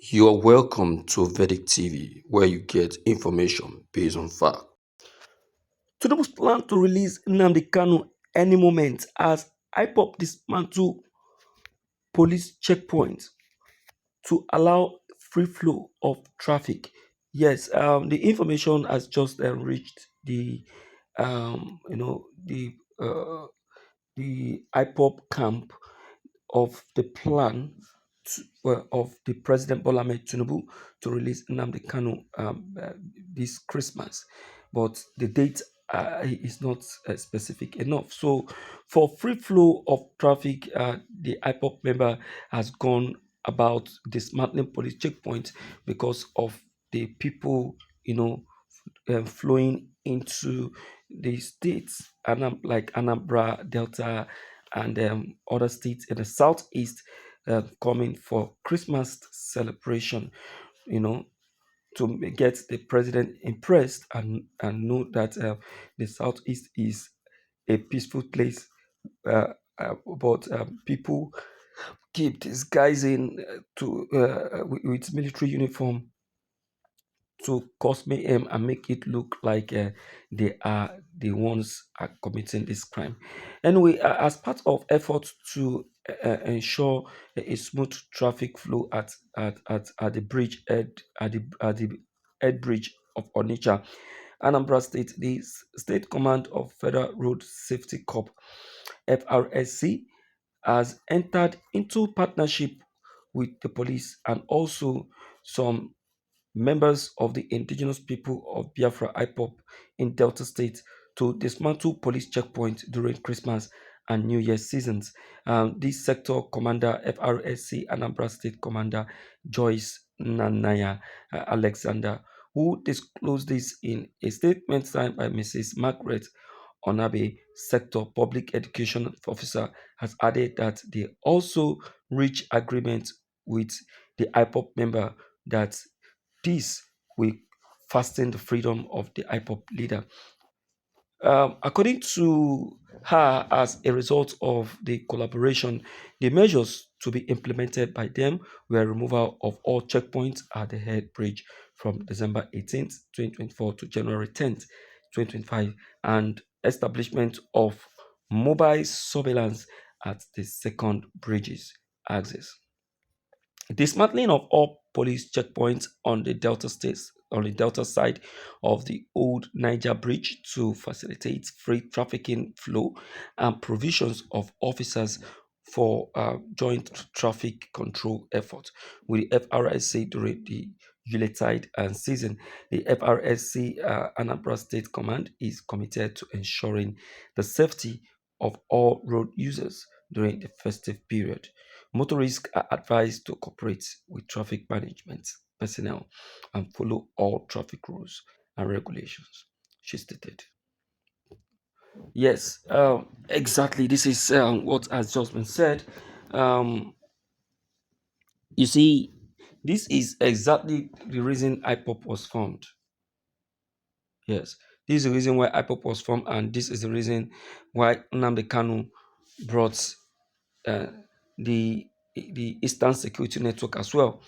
You are welcome to Vedic TV, where you get information based on fact. Tinubus plan to release Nnamdi Kanu any moment as Ipob dismantle police checkpoint to allow free flow of traffic. Yes, the information has just reached the the Ipob camp of the plan of the President Bola Ahmed Tinubu to release Nnamdi Kanu this Christmas, but the date is not specific enough. So, for free flow of traffic, the IPOP member has gone about dismantling police checkpoints because of the people, flowing into the states, like Anambra, Delta, and other states in the southeast, coming for Christmas celebration, you know, to get the president impressed and know that the southeast is a peaceful place. But people keep disguising with military uniform to cause mayhem and make it look like they are the ones are committing this crime. Anyway, as part of efforts to ensure a smooth traffic flow at the bridge at the head bridge of Onitsha, Anambra State, the State Command of Federal Road Safety Corps (FRSC) has entered into partnership with the police and also some members of the indigenous people of Biafra IPOP in Delta State to dismantle police checkpoints during Christmas and New Year seasons. This sector commander, FRSC Anambra State Commander Joyce Nanaya Alexander, who disclosed this in a statement signed by Mrs. Margaret Onabe, Sector Public Education Officer, has added that they also reached agreement with the IPOP member that this will fasten the freedom of the IPOP leader. According to her, as a result of the collaboration, the measures to be implemented by them were removal of all checkpoints at the head bridge from December 18th, 2024 to January 10th, 2025, and establishment of mobile surveillance at the second bridge's axis. Dismantling of all police checkpoints on the Delta side of the old Niger Bridge to facilitate free trafficking flow and provisions of officers for joint traffic control efforts with the FRSC during the Yuletide and season. The FRSC Anambra State Command is committed to ensuring the safety of all road users during the festive period. Motorists are advised to cooperate with traffic management personnel and follow all traffic rules and regulations, she stated. Yes, exactly. This is what has just been said. Um, you see, this is exactly the reason IPOP was formed. Yes, this is the reason why IPOP was formed, and this is the reason why Nnamdi Kanu brought uh, the the Eastern Security Network as well,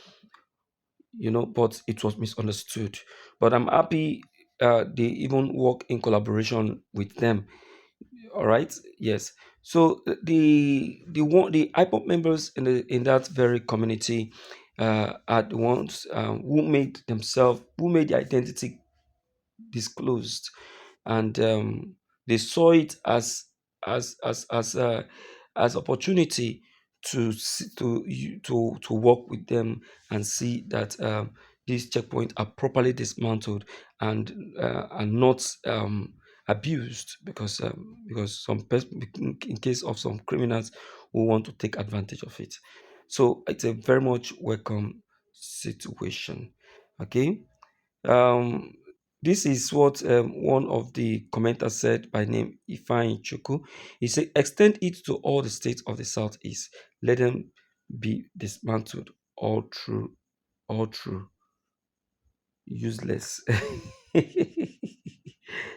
but it was misunderstood. But I'm happy they even work in collaboration with them. All right, yes. So the IPOP members in that very community are the ones who made the identity disclosed, and they saw it as opportunity to work with them and see that these checkpoints are properly dismantled and not abused because in case of some criminals who want to take advantage of it. So it's a very much welcome situation. Okay. Um, this is what one of the commenters said by name Ifeanyi Chuku. He said, extend it to all the states of the southeast. Let them be dismantled all through, useless.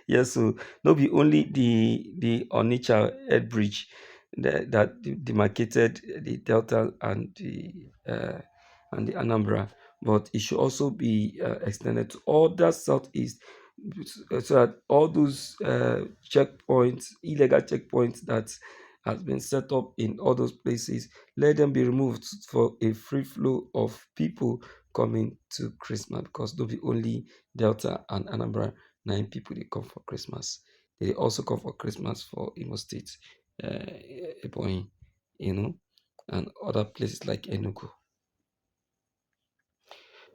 Yes, so no be only the Onitsha head bridge that demarcated the delta and and the Anambra, but it should also be extended to all that southeast, so that all those checkpoints, illegal checkpoints that has been set up in all those places, let them be removed for a free flow of people coming to Christmas, because don't be only Delta and Anambra 9 people they come for Christmas. They also come for Christmas for Imo State, Ebonyi, you know, and other places like Enugu.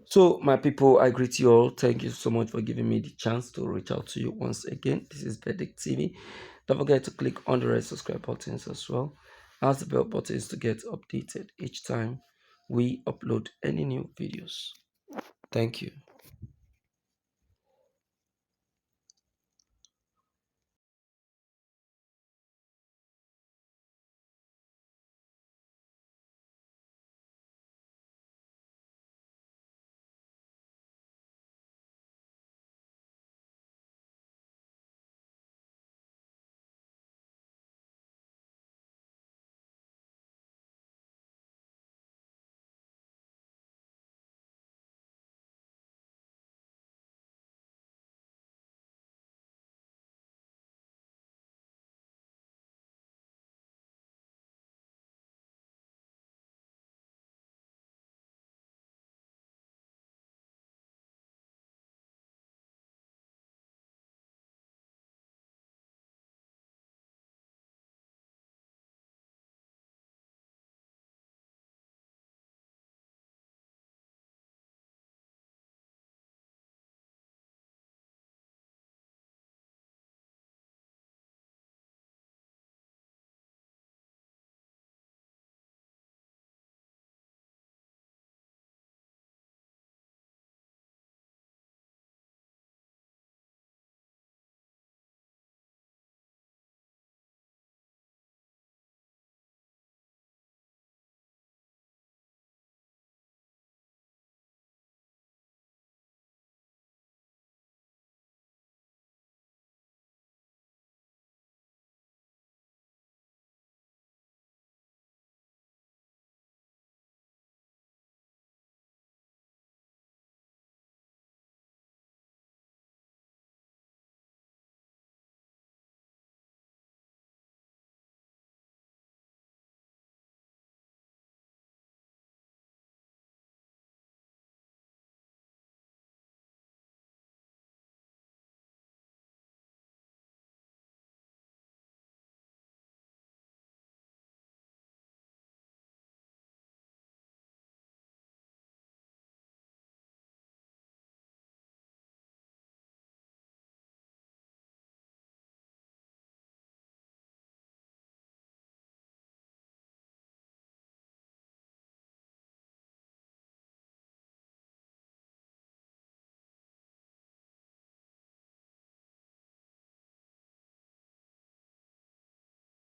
So, my people, I greet you all. Thank you so much for giving me the chance to reach out to you once again. This is Verdict TV. Don't forget to click on the red subscribe buttons as well as the bell buttons to get updated each time we upload any new videos. Thank you.